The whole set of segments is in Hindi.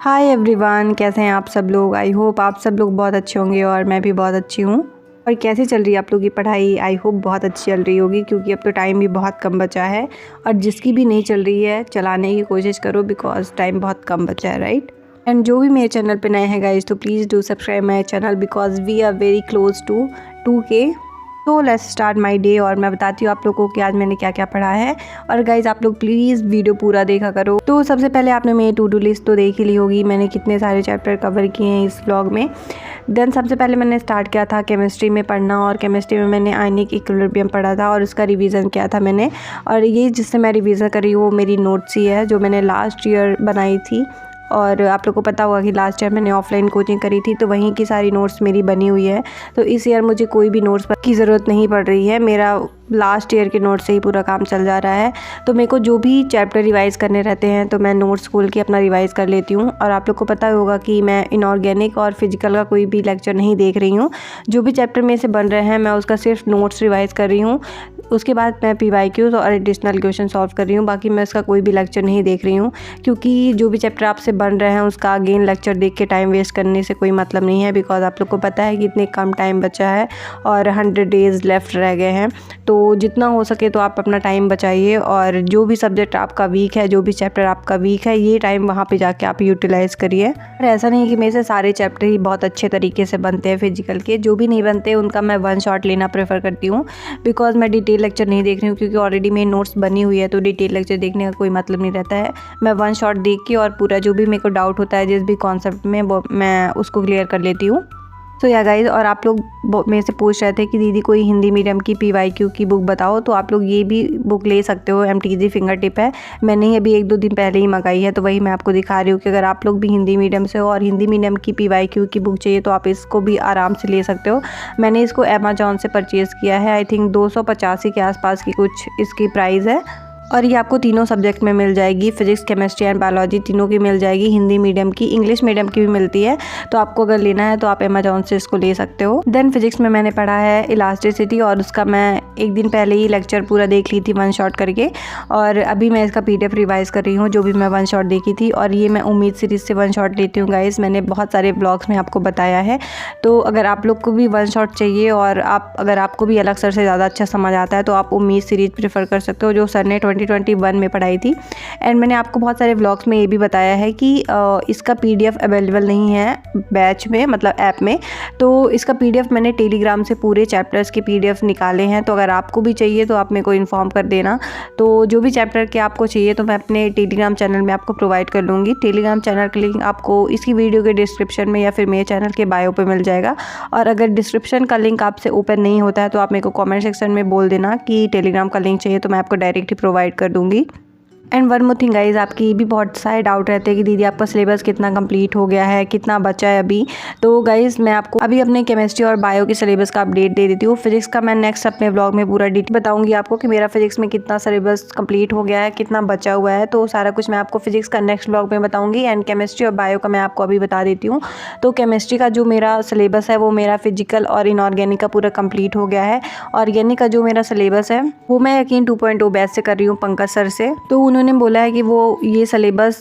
हाय एवरीवन, कैसे हैं आप सब लोग। आई होप आप सब लोग बहुत अच्छे होंगे और मैं भी बहुत अच्छी हूँ। और कैसे चल रही है आप लोगों की पढ़ाई। आई होप बहुत अच्छी चल रही होगी, क्योंकि अब तो टाइम भी बहुत कम बचा है। और जिसकी भी नहीं चल रही है चलाने की कोशिश करो, बिकॉज टाइम बहुत कम बचा है, राइट। एंड जो भी मेरे चैनल पे नए हैं गाइज, तो please do subscribe my channel, because we are very close to 2K। तो लेट्स स्टार्ट माय डे। और मैं बताती हूँ आप लोगों को कि आज मैंने क्या क्या पढ़ा है। और गाइज आप लोग प्लीज़ वीडियो पूरा देखा करो। तो सबसे पहले आपने मेरी टू डू लिस्ट तो देख ही ली होगी, मैंने कितने सारे चैप्टर कवर किए हैं इस व्लॉग में। देन सबसे पहले मैंने स्टार्ट किया था केमिस्ट्री में पढ़ना, और केमिस्ट्री में मैंने आयनिक इक्विलिब्रियम पढ़ा था और उसका रिवीजन किया था मैंने। और ये जिससे मैं रिवीजन कर रही हूँ वो मेरी नोट्स ही है, जो मैंने लास्ट ईयर बनाई थी। और आप लोग को पता होगा कि लास्ट ईयर मैंने ऑफलाइन कोचिंग करी थी, तो वहीं की सारी नोट्स मेरी बनी हुई है। तो इस ईयर मुझे कोई भी नोट्स की ज़रूरत नहीं पड़ रही है, मेरा लास्ट ईयर के नोट्स से ही पूरा काम चल जा रहा है। तो मेरे को जो भी चैप्टर रिवाइज़ करने रहते हैं तो मैं नोट्स खोल के अपना रिवाइज़ कर लेती हूँ। और आप लोग को पता होगा कि मैं इनऑर्गेनिक और फिजिकल का कोई भी लेक्चर नहीं देख रही हूँ। जो भी चैप्टर मेरे से बन रहे हैं मैं उसका सिर्फ नोट्स रिवाइज़ कर रही हूँ। उसके बाद मैं PYQs और एडिशनल क्वेश्चन सॉल्व कर रही हूँ। बाकी मैं उसका कोई भी लेक्चर नहीं देख रही हूँ, क्योंकि जो भी चैप्टर आपसे बन रहे हैं उसका अगेन लेक्चर देख के टाइम वेस्ट करने से कोई मतलब नहीं है। बिकॉज आप लोग को पता है कि इतने कम टाइम बचा है और 100 डेज़ लेफ्ट रह गए हैं। तो जितना हो सके तो आप अपना टाइम बचाइए, और जो भी सब्जेक्ट आपका वीक है, जो भी चैप्टर आपका वीक है, ये टाइम वहाँ पे जाके आप यूटिलाइज़ करिए। और ऐसा नहीं कि मेरे से सारे चैप्टर ही बहुत अच्छे तरीके से बनते हैं फिजिकल के, जो भी नहीं बनते उनका मैं वन शॉट लेना प्रेफर करती हूँ। बिकॉज मैं डिटेल लेक्चर नहीं देख रही हूँ, क्योंकि ऑलरेडी मेरी नोट्स बनी हुई है, तो डिटेल लेक्चर देखने का कोई मतलब नहीं रहता है। मैं वन शॉट देख के और पूरा जो भी मेरे को डाउट होता है जिस भी कॉन्सेप्ट में, वो मैं उसको क्लियर कर लेती हूँ। तो या गाइज, और आप लोग मेरे से पूछ रहे थे कि दीदी कोई हिंदी मीडियम की PYQ की बुक बताओ, तो आप लोग ये भी बुक ले सकते हो। MTG फिंगर टिप है, मैंने ही अभी 1-2 दिन पहले ही मंगाई है, तो वही मैं आपको दिखा रही हूँ कि अगर आप लोग भी हिंदी मीडियम से हो और हिंदी मीडियम की PYQ की बुक चाहिए तो आप इसको भी आराम से ले सकते हो। मैंने इसको अमेजोन से परचेज़ किया है। आई थिंक 285 के आसपास की कुछ इसकी प्राइस है। और ये आपको तीनों सब्जेक्ट में मिल जाएगी, फिजिक्स, केमिस्ट्री एंड बायोलॉजी तीनों की मिल जाएगी। हिंदी मीडियम की, इंग्लिश मीडियम की भी मिलती है। तो आपको अगर लेना है तो आप अमेजोन से इसको ले सकते हो। देन फिजिक्स में मैंने पढ़ा है इलास्टिसिटी, और उसका मैं एक दिन पहले ही लेक्चर पूरा देख ली थी वन शॉट करके। और अभी मैं इसका PDF रिवाइज़ कर रही हूँ, जो भी मैं वन शॉट देखी थी। और ये मैं उम्मीद सीरीज़ से वन शॉट लेती हूँ गाइस, मैंने बहुत सारे ब्लॉग्स में आपको बताया है। तो अगर आप लोग को भी वन शॉट चाहिए और अगर आपको भी अलग सर से ज़्यादा अच्छा समझ आता है, तो आप उम्मीद सीरीज़ प्रेफर कर सकते हो, जो सर ने 2021 में पढ़ाई थी। एंड मैंने आपको बहुत सारे व्लॉग्स में ये भी बताया है कि इसका PDF अवेलेबल नहीं है बैच में, मतलब ऐप में। तो इसका PDF मैंने टेलीग्राम से पूरे चैप्टर्स के PDF निकाले हैं। तो अगर आपको भी चाहिए तो आप मेरे को इन्फॉर्म कर देना। तो जो भी चैप्टर के आपको चाहिए तो मैं अपने टेलीग्राम चैनल में आपको प्रोवाइड कर लूँगी। टेलीग्राम चैनल का लिंक आपको इसकी वीडियो के डिस्क्रिप्शन में या फिर मेरे चैनल के बायो पे मिल जाएगा। और अगर डिस्क्रिप्शन का लिंक आपसे ओपन नहीं होता है तो आप मेरे को कमेंट सेक्शन में बोल देना कि टेलीग्राम का लिंक चाहिए, तो मैं आपको डायरेक्ट ही प्रोवाइड कर दूँगी। And one more thing guys, आपकी भी बहुत सारे डाउट रहते हैं कि दीदी आपका सिलेबस कितना कंप्लीट हो गया है, कितना बचा है अभी। तो गाइज मैं आपको अभी अपने केमिस्ट्री और बायो के सिलेबस का अपडेट दे देती हूँ। फिजिक्स का मैं नेक्स्ट अपने व्लॉग में पूरा डिटेल बताऊंगी आपको कि मेरा फिजिक्स में कितना सिलेबस कंप्लीट हो गया है, कितना बचा हुआ है। तो सारा कुछ मैं आपको फिजिक्स का नेक्स्ट व्लॉग में बताऊँगी। एंड केमिस्ट्री और बायो का मैं आपको अभी बता देती हूँ। तो केमिस्ट्री का जो मेरा सिलेबस है वो मेरा फिजिकल और इनऑर्गेनिक का पूरा कंप्लीट हो गया है। ऑर्गेनिक का जो मेरा सिलेबस है वो मैं यकीन 2.0 बैच से कर रही हूँ पंकज सर से। तो उन्होंने बोला है कि वो ये सिलेबस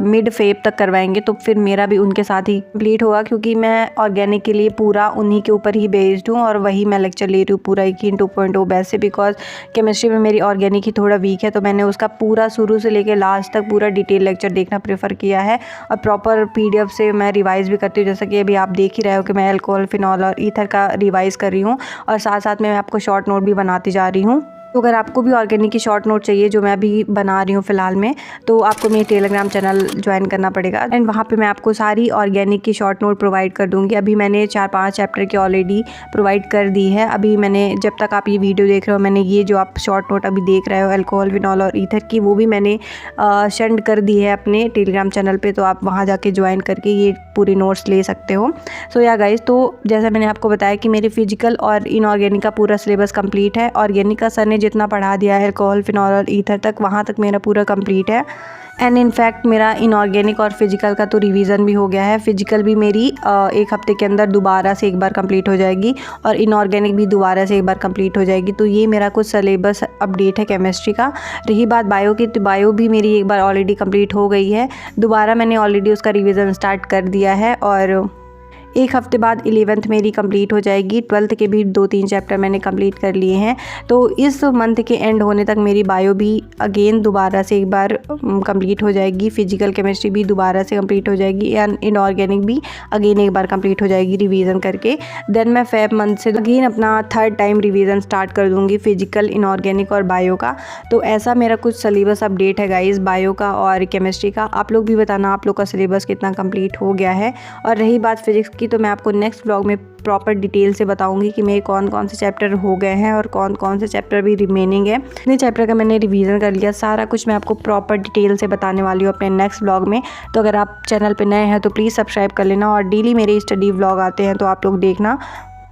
मिड फेब तक करवाएंगे, तो फिर मेरा भी उनके साथ ही कंप्लीट होगा, क्योंकि मैं ऑर्गेनिक के लिए पूरा उन्हीं के ऊपर ही बेस्ड हूँ और वही मैं लेक्चर ले रही हूँ पूरा यकीन 2.0 बैच से। बिकॉज केमिस्ट्री में मेरी ऑर्गेनिक ही थोड़ा वीक है, तो मैंने उसका पूरा शुरू से लेकर लास्ट तक पूरा डिटेल लेक्चर देखना प्रेफर किया है। और प्रॉपर PDF से मैं रिवाइज़ भी करती हूँ, जैसा कि अभी आप देख ही रहे हो कि मैं अल्कोहल, फिनॉल और ईथर का रिवाइज़ कर रही हूँ। और साथ साथ में मैं आपको शॉर्ट नोट भी बनाती जा रही हूँ। तो अगर आपको भी ऑर्गेनिक की शॉर्ट नोट चाहिए, जो मैं अभी बना रही हूँ फ़िलहाल में, तो आपको मेरे टेलीग्राम चैनल ज्वाइन करना पड़ेगा। एंड वहाँ पे मैं आपको सारी ऑर्गेनिक की शॉर्ट नोट प्रोवाइड कर दूँगी। अभी मैंने 4-5 चैप्टर की ऑलरेडी प्रोवाइड कर दी है। अभी मैंने, जब तक आप ये वीडियो देख रहे हो, मैंने ये जो आप शॉर्ट नोट अभी देख रहे हो अल्कोहल, फिनॉल और ईथर की, वो भी मैंने सेंड कर दी है अपने टेलीग्राम चैनल पर। तो आप वहाँ जाके ज्वाइन करके ये पूरी नोट्स ले सकते हो। सो या गाइज, तो जैसा मैंने आपको बताया कि मेरे फिजिकल और इनऑर्गेनिक का पूरा सिलेबस कंप्लीट है। ऑर्गेनिक का सर ने जितना पढ़ा दिया है अल्कोहल, फिनॉल और ईथर तक, वहाँ तक मेरा पूरा कंप्लीट है। एंड इनफैक्ट मेरा इनऑर्गेनिक और फिजिकल का तो रिवीजन भी हो गया है। फिजिकल भी मेरी एक हफ्ते के अंदर दोबारा से एक बार कंप्लीट हो जाएगी और इनऑर्गेनिक भी दोबारा से एक बार कंप्लीट हो जाएगी। तो ये मेरा कुछ सिलेबस अपडेट है केमिस्ट्री का। रही बात बायो की, तो बायो भी मेरी एक बार ऑलरेडी कंप्लीट हो गई है। दोबारा मैंने ऑलरेडी उसका रिवीजन स्टार्ट कर दिया है और एक हफ्ते बाद 11th मेरी कंप्लीट हो जाएगी। 12th के भी 2-3 चैप्टर मैंने कंप्लीट कर लिए हैं। तो इस मंथ के एंड होने तक मेरी बायो भी अगेन दोबारा से एक बार कंप्लीट हो जाएगी। फिजिकल केमिस्ट्री भी दोबारा से कंप्लीट हो जाएगी एंड इनऑर्गेनिक भी अगेन एक बार कंप्लीट हो जाएगी रिवीजन करके। देन मैं फेब मंथ से अगेन अपना थर्ड टाइम रिवीजन स्टार्ट कर दूँगी फिजिकल, इनऑर्गेनिक और बायो का। तो ऐसा मेरा कुछ सिलेबस अपडेट है गाइस बायो का और केमिस्ट्री का। आप लोग भी बताना आप लोग का सिलेबस कितना कंप्लीट हो गया है। और रही बात फिजिक्स की, तो मैं आपको नेक्स्ट व्लॉग में प्रॉपर डिटेल से बताऊंगी कि मेरे कौन कौन से चैप्टर हो गए हैं और कौन कौन से चैप्टर भी रिमेनिंग है। इतने चैप्टर का मैंने रिवीजन कर लिया, सारा कुछ मैं आपको प्रॉपर डिटेल से बताने वाली हूँ अपने नेक्स्ट व्लॉग में। तो अगर आप चैनल पे नए हैं तो प्लीज़ सब्सक्राइब कर लेना और डेली मेरे स्टडी व्लॉग आते हैं तो आप लोग देखना।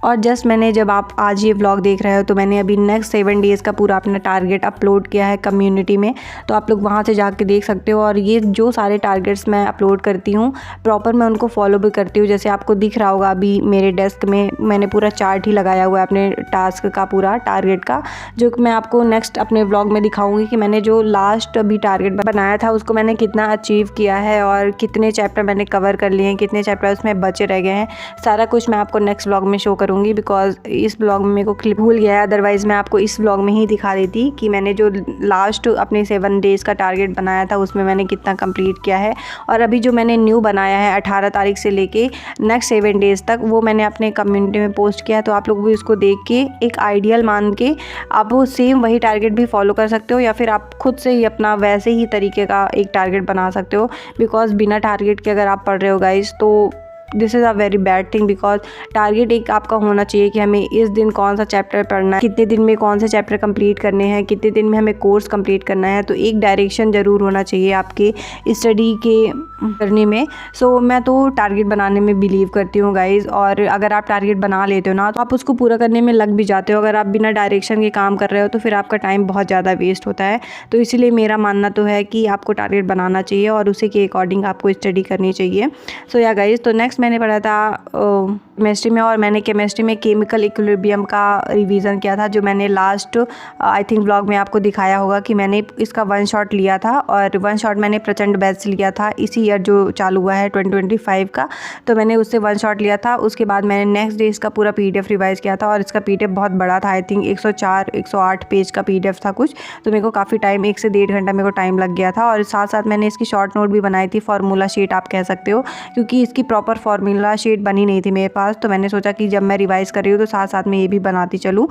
और जस्ट मैंने जब आप आज ये व्लॉग देख रहे हो तो मैंने अभी नेक्स्ट 7 डेज़ का पूरा अपना टारगेट अपलोड किया है कम्युनिटी में, तो आप लोग वहाँ से जाके देख सकते हो। और ये जो सारे टारगेट्स मैं अपलोड करती हूँ प्रॉपर मैं उनको फॉलो भी करती हूँ। जैसे आपको दिख रहा होगा अभी मेरे डेस्क में मैंने पूरा चार्ट ही लगाया हुआ है अपने टास्क का, पूरा टारगेट का, जो मैं आपको नेक्स्ट अपने व्लॉग में दिखाऊँगी कि मैंने जो लास्ट अभी टारगेट बनाया था उसको मैंने कितना अचीव किया है और कितने चैप्टर मैंने कवर कर लिए हैं, कितने चैप्टर उसमें बचे रह गए हैं। सारा कुछ मैं आपको नेक्स्ट व्लॉग में शो करूँगी बिकॉज इस ब्लॉग में मेरे को क्लिप भूल गया है। अदरवाइज़ मैं आपको इस ब्लॉग में ही दिखा देती कि मैंने जो लास्ट अपने 7 डेज़ का टारगेट बनाया था उसमें मैंने कितना कंप्लीट किया है। और अभी जो मैंने न्यू बनाया है 18 तारीख से लेके नेक्स्ट 7 डेज़ तक वो मैंने अपने कम्युनिटी में पोस्ट किया है। तो आप लोग भी उसको देख के एक आइडियल मान के आप वो सेम वही टारगेट भी फॉलो कर सकते हो या फिर आप खुद से ही अपना वैसे ही तरीके का एक टारगेट बना सकते हो। बिकॉज बिना टारगेट के अगर आप पढ़ रहे हो गाइज तो this is a very bad thing. Because target एक आपका होना चाहिए कि हमें इस दिन कौन सा चैप्टर पढ़ना है, कितने दिन में कौन से चैप्टर कंप्लीट करने हैं, कितने दिन में हमें कोर्स कंप्लीट करना है। तो एक डायरेक्शन ज़रूर होना चाहिए आपके स्टडी के करने में। सो मैं तो टारगेट बनाने में बिलीव करती हूँ गाइज़। और अगर आप टारगेट बना लेते हो ना तो आप उसको पूरा करने में लग भी जाते हो। अगर आप बिना डायरेक्शन के काम कर रहे हो तो फिर आपका टाइम बहुत ज़्यादा वेस्ट होता है। तो इसीलिए मेरा मानना तो है कि आपको टारगेट बनाना चाहिए और उसी के अकॉर्डिंग आपको स्टडी करनी चाहिए। सो या गाइज़, तो नेक्स्ट मैंने पढ़ा था केमिस्ट्री में और मैंने केमिस्ट्री में केमिकल इक्विलिब्रियम का रिवीजन किया था, जो मैंने लास्ट आई थिंक व्लॉग में आपको दिखाया होगा कि मैंने इसका 1 शॉट लिया था। और 1 शॉट मैंने प्रचंड बैच से लिया था इसी ईयर जो चालू हुआ है 2025 का। तो मैंने उससे 1 शॉट लिया था। उसके बाद मैंने नेक्स्ट डे इसका पूरा PDF रिवाइज़ किया था और इसका PDF बहुत बड़ा था। आई थिंक 104-108 पेज का PDF था कुछ। तो मेरे को काफ़ी टाइम 1 से 1.5 घंटा मेरे को टाइम लग गया था। और साथ साथ मैंने इसकी शॉर्ट नोट भी बनाई थी, फार्मूला शीट आप कह सकते हो, क्योंकि इसकी प्रॉपर फार्मूला शीट बनी नहीं थी मेरे पास। तो मैंने सोचा कि जब मैं रिवाइज़ कर रही हूँ तो साथ साथ में ये भी बनाती चलूँ।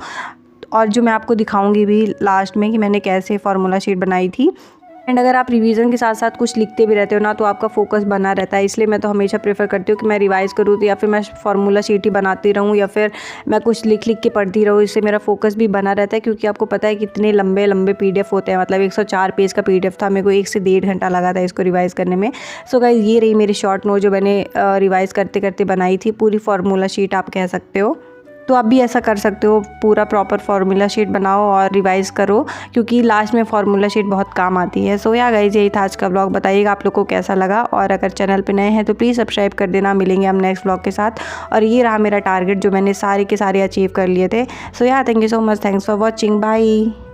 और जो मैं आपको दिखाऊंगी भी लास्ट में कि मैंने कैसे फार्मूला शीट बनाई थी। एंड अगर आप रिवीजन के साथ साथ कुछ लिखते भी रहते हो ना तो आपका फोकस बना रहता है। इसलिए मैं तो हमेशा प्रेफर करती हूँ कि मैं रिवाइज़ करूँ तो या फिर मैं फार्मूला शीट ही बनाती रहूँ या फिर मैं कुछ लिख के पढ़ती रहूँ। इससे मेरा फोकस भी बना रहता है, क्योंकि आपको पता है कितने लंबे लंबे PDF होते हैं। मतलब 104 पेज का PDF था, मेरे को 1 से 1.5 घंटा लगा था इसको रिवाइज़ करने में। सो गाइस, ये रही मेरी शॉर्ट नोट जो मैंने रिवाइज़ करते करते बनाई थी, पूरी फार्मूला शीट आप कह सकते हो। तो आप भी ऐसा कर सकते हो, पूरा प्रॉपर फार्मूला शीट बनाओ और रिवाइज़ करो, क्योंकि लास्ट में फार्मूला शीट बहुत काम आती है। सो या गाइस, यही था आज का व्लॉग। बताइएगा आप लोग को कैसा लगा और अगर चैनल पे नए हैं तो प्लीज़ सब्सक्राइब कर देना। मिलेंगे हम नेक्स्ट व्लॉग के साथ। और ये रहा मेरा टारगेट जो मैंने सारे के सारे अचीव कर लिए थे। So yeah thank you so much, thanks for watching, bye.